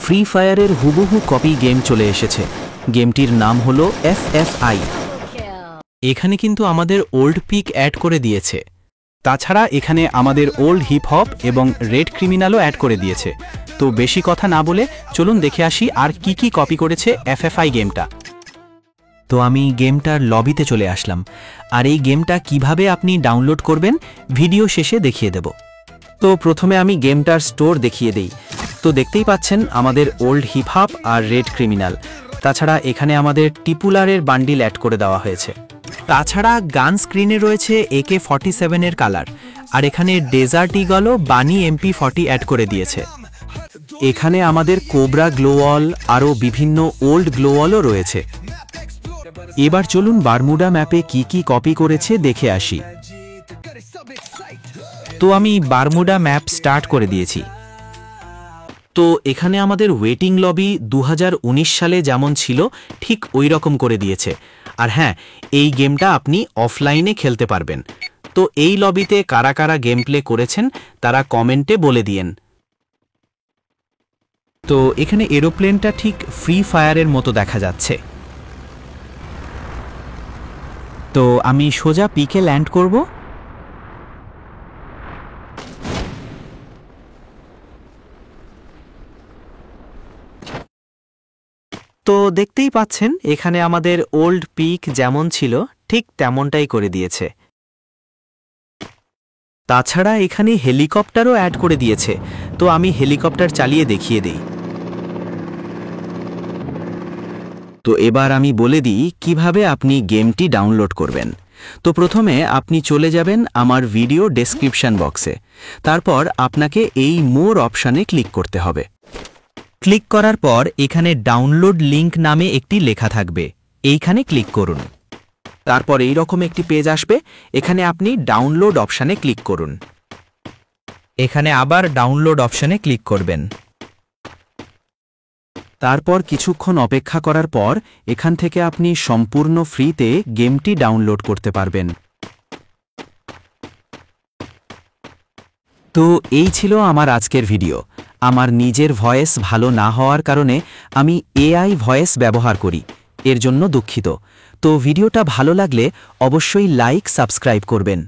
Free ফায়ারের হুবহু copy game চলে এসেছে। গেমটির নাম হলো FFI। এখানে কিন্তু আমাদের ওল্ড পিক অ্যাড করে দিয়েছে। তাছাড়া এখানে আমাদের ওল্ড হিপ হপ এবং রেড ক্রিমিনালও অ্যাড করে দিয়েছে। তো বেশি কথা না বলে চলুন দেখে আসি আর কি কি কপি করেছে FFI গেমটা। তো আমি গেমটার লবিতে চলে আসলাম, আর এই গেমটা কিভাবে আপনি ডাউনলোড করবেন ভিডিও শেষে দেখিয়ে দেব। তো প্রথমে আমি গেমটার স্টোর দেখিয়ে দেই। তো দেখতেই পাচ্ছেন আমাদের ওল্ড হিপ হপ আর রেড ক্রিমিনাল। তাছাড়া এখানে আমাদের টিপুলারের বান্ডিল অ্যাড করে দেওয়া হয়েছে। তাছাড়া গান স্ক্রিনে রয়েছে AK-47 কালার, আর এখানে ডেজার্ট ইগল বানি MP40 অ্যাড করে দিয়েছে। এখানে আমাদের কোবরা গ্লোওয়াল আরও বিভিন্ন ওল্ড গ্লোওয়ালও রয়েছে। এবার চলুন বারমুডা ম্যাপে কি কি কপি করেছে দেখে আসি। তো আমি বারমুডা ম্যাপ স্টার্ট করে দিয়েছি। তো এখানে আমাদের ওয়েটিং লবি 2019 সালে যেমন ছিল ঠিক ওই রকম করে দিয়েছে। আর হ্যাঁ, এই গেমটা আপনি অফলাইনে খেলতে পারবেন। তো এই লবিতে কারা কারা গেম প্লে করেছেন তারা কমেন্টে বলে দিয়েন। তো এখানে এরোপ্লেনটা ঠিক ফ্রি ফায়ারের মতো দেখা যাচ্ছে। তো আমি সোজা পিকে ল্যান্ড করব। তো দেখতেই পাচ্ছেন এখানে আমাদের ওল্ড পিক যেমন ছিল ঠিক তেমনটাই করে দিয়েছে। তাছাড়া এখানে হেলিকপ্টারও অ্যাড করে দিয়েছে। তো আমি হেলিকপ্টার চালিয়ে দেখিয়ে দেই। তো এবার আমি বলে দিই কিভাবে আপনি গেমটি ডাউনলোড করবেন। তো প্রথমে আপনি চলে যাবেন আমার ভিডিও ডেসক্রিপশন বক্সে। তারপর আপনাকে এই মোর অপশানে ক্লিক করতে হবে। ক্লিক করার পর এখানে ডাউনলোড লিংক নামে একটি লেখা থাকবে, এইখানে ক্লিক করুন। তারপর এই রকম একটি পেজ আসবে, এখানে আপনি ডাউনলোড অপশানে ক্লিক করুন। এখানে আবার ডাউনলোড অপশানে ক্লিক করবেন। তারপর কিছুক্ষণ অপেক্ষা করার পর এখান থেকে আপনি সম্পূর্ণ ফ্রিতে গেমটি ডাউনলোড করতে পারবেন। তো এই ছিল আমার আজকের ভিডিও। আমার নিজের ভয়েস ভালো না হওয়ার কারণে আমি AI ভয়েস ব্যবহার করি, এর জন্য দুঃখিত। তো ভিডিওটা ভালো লাগলে অবশ্যই লাইক সাবস্ক্রাইব করবেন।